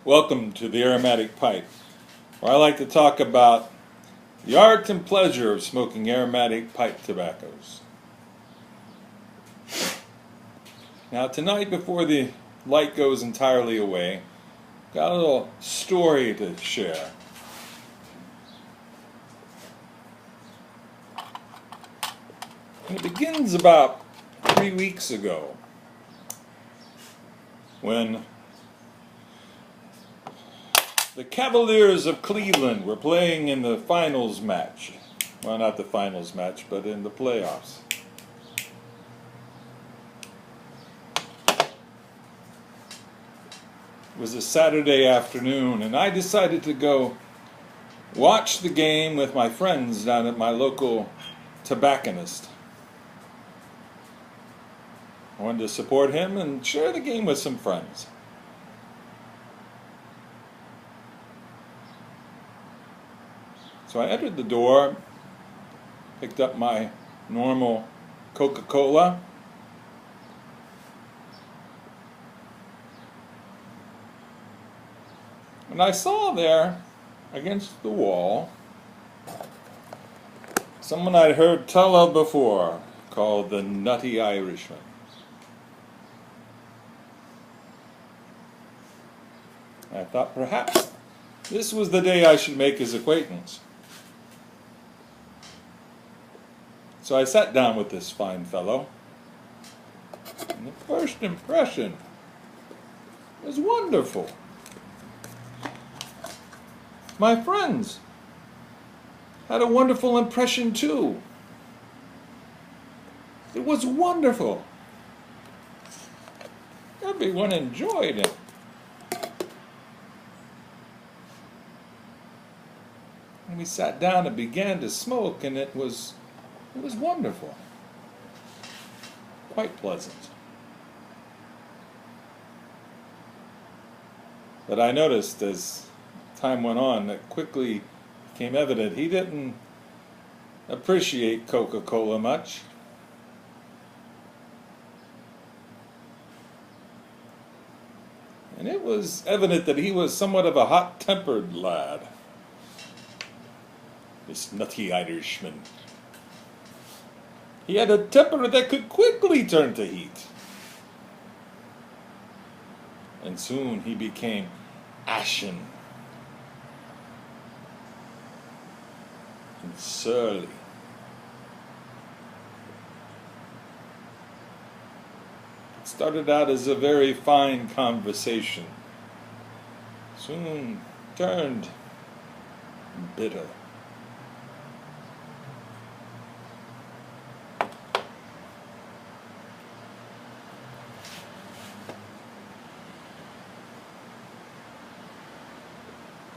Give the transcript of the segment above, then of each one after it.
Welcome to the Aromatic Pipe, where I like to talk about the art and pleasure of smoking aromatic pipe tobaccos. Now tonight, before the light goes entirely away, got a little story to share. And it begins about 3 weeks ago, when the Cavaliers of Cleveland were playing in the finals match. Well, not the finals match, but in the playoffs. It was a Saturday afternoon, and I decided to go watch the game with my friends down at my local tobacconist. I wanted to support him and share the game with some friends. So I entered the door, picked up my normal Coca-Cola, and I saw there, against the wall, someone I'd heard tell of before, called the Nutty Irishman. I thought perhaps this was the day I should make his acquaintance. So I sat down with this fine fellow, and the first impression was wonderful. My friends had a wonderful impression too. It was wonderful. Everyone enjoyed it. And we sat down and began to smoke, and it was wonderful. Quite pleasant. But I noticed as time went on that quickly became evident he didn't appreciate Coca-Cola much. And it was evident that he was somewhat of a hot-tempered lad. This Nutty Irishman. He had a temper that could quickly turn to heat. And soon he became ashen and surly. It started out as a very fine conversation, soon turned bitter.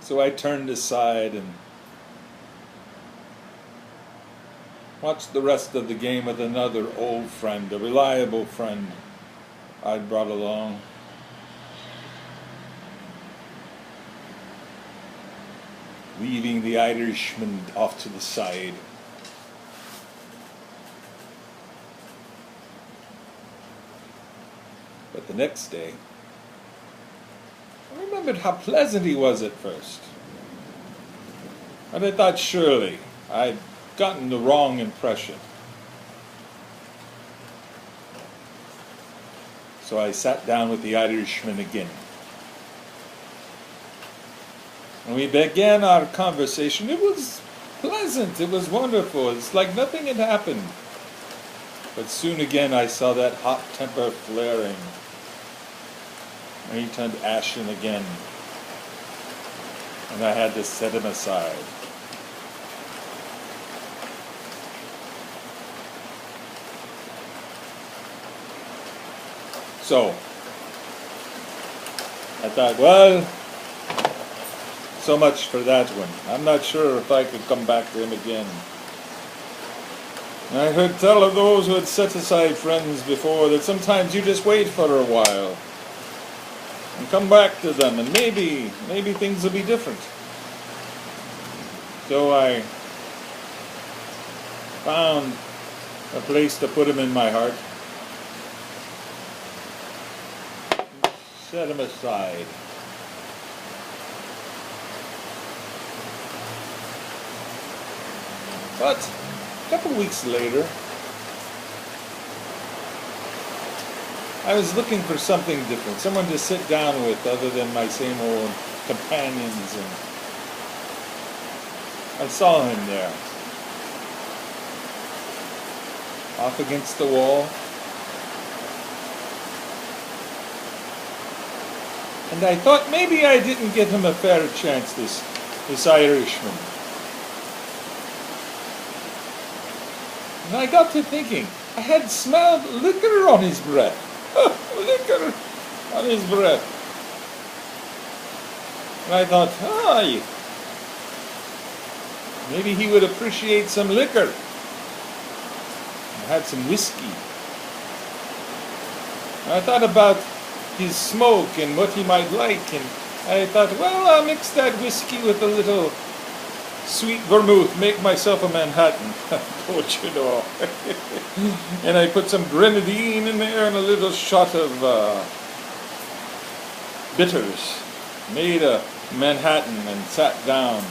So I turned aside and watched the rest of the game with another old friend, a reliable friend I'd brought along. Leaving the Irishman off to the side. But the next day, I remembered how pleasant he was at first. And I thought surely I'd gotten the wrong impression. So I sat down with the Irishman again. And we began our conversation. It was pleasant. It was wonderful. It's like nothing had happened. But soon again I saw that hot temper flaring. And he turned ashen again, and I had to set him aside. So, I thought, well, so much for that one. I'm not sure if I could come back to him again. And I heard tell of those who had set aside friends before that sometimes you just wait for a while and come back to them, and maybe things will be different. So I found a place to put him in my heart, set him aside. But a couple weeks later, I was looking for something different, someone to sit down with other than my same old companions, and I saw him there, off against the wall. And I thought maybe I didn't give him a fair chance, this Irishman. And I got to thinking, I had smelled liquor on his breath. Liquor on his breath. And I thought, maybe he would appreciate some liquor. I had some whiskey. And I thought about his smoke and what he might like, and I thought, well, I'll mix that whiskey with a little sweet vermouth, make myself a Manhattan, don't you know. And I put some grenadine in there and a little shot of bitters, made a Manhattan, and sat down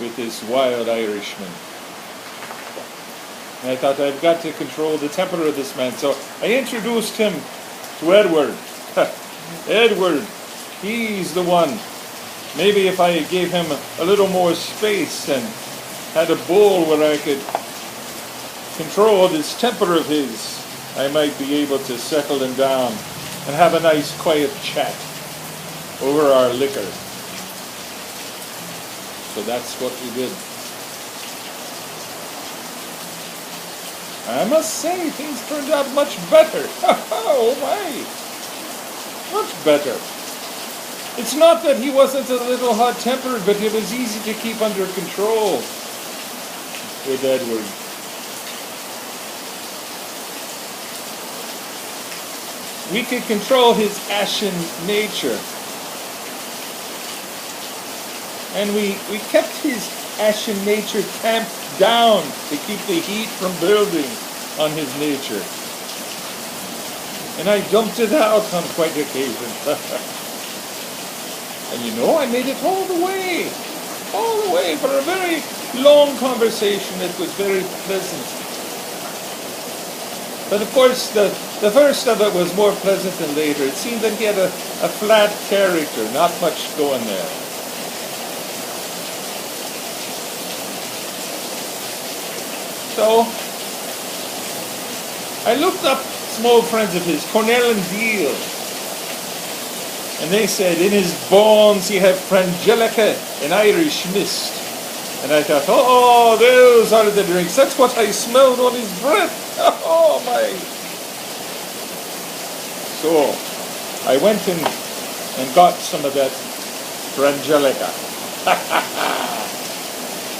with this wild Irishman. And I thought, I've got to control the temper of this man, so I introduced him to Edward. Edward, he's the one. Maybe if I gave him a little more space and had a bowl where I could control this temper of his, I might be able to settle him down and have a nice quiet chat over our liquor. So that's what we did. I must say, things turned out much better. Oh my! Much better. It's not that he wasn't a little hot-tempered, but it was easy to keep under control with Edward. We could control his ashen nature. And we kept his ashen nature tamped down to keep the heat from building on his nature. And I dumped it out on quite occasion. And you know, I made it all the way for a very long conversation. It was very pleasant. But of course, the first of it was more pleasant than later. It seemed that he had a flat character, not much going there. So, I looked up some old friends of his, Cornell&Diehl. And they said, in his bones he had frangelica and Irish mist. And I thought, oh, those are the drinks. That's what I smelled on his breath. Oh, my. So, I went and got some of that frangelica.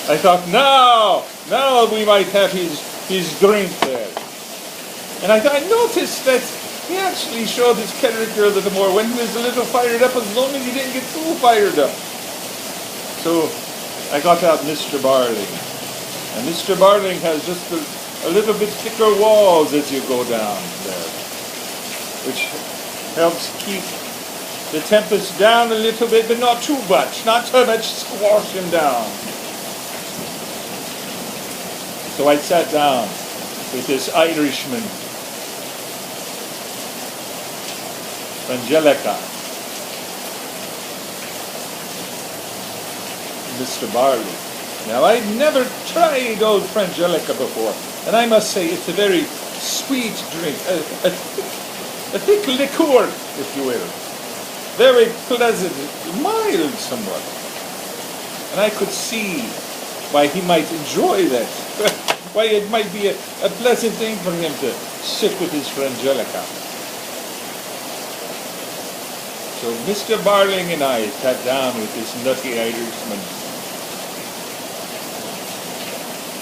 I thought, now we might have his drink there. And I noticed that he actually showed his character a little more when he was a little fired up, as long as he didn't get too fired up. So I got out Mr. Barling. And Mr. Barling has just a little bit thicker walls as you go down there, which helps keep the tempest down a little bit, but not too much. Not too much, squash him down. So I sat down with this Irishman, Frangelica, Mr. Barley. Now, I'd never tried old Frangelica before, and I must say it's a very sweet drink, a thick liqueur, if you will. Very pleasant, mild somewhat. And I could see why he might enjoy that. Why it might be a pleasant thing for him to sit with his Frangelica. So Mr. Barling and I sat down with this Nutty Irishman.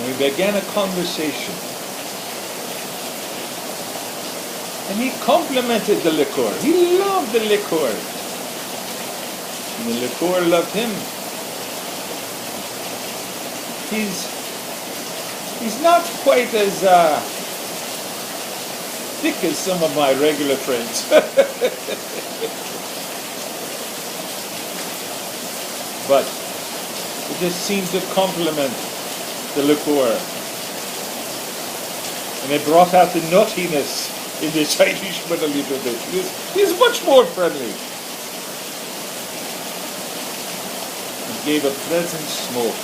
And we began a conversation. And he complimented the liqueur. He loved the liqueur. And the liqueur loved him. He's not quite as thick as some of my regular friends. But it just seemed to complement the liqueur. And it brought out the nuttiness in this Irishman a little bit. He's much more friendly. It gave a pleasant smoke.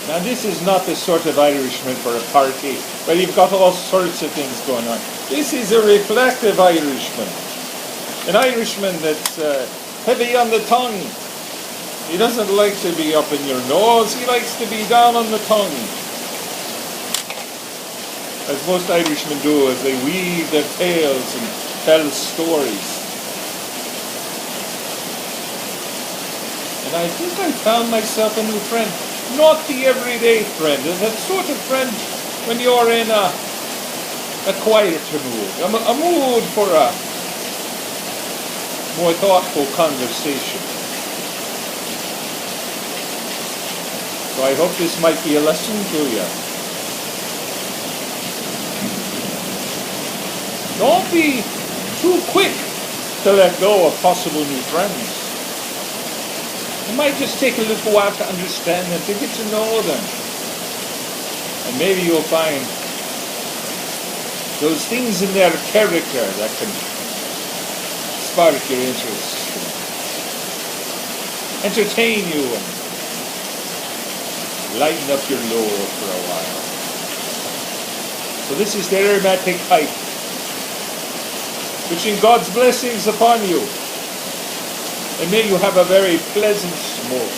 Now this is not the sort of Irishman for a party where you've got all sorts of things going on. This is a reflective Irishman. An Irishman that's heavy on the tongue. He doesn't like to be up in your nose, he likes to be down on the tongue. As most Irishmen do, as they weave their tales and tell stories. And I think I found myself a new friend. Not the everyday friend, that sort of friend when you're in a quieter mood. A mood for a more thoughtful conversation. So I hope this might be a lesson to you. Don't be too quick to let go of possible new friends. It might just take a little while to understand them, to get to know them. And maybe you'll find those things in their character that can spark your interest, entertain you, and lighten up your load for a while. So this is the Aromatic pipe, wishing God's blessings upon you, and may you have a very pleasant smoke.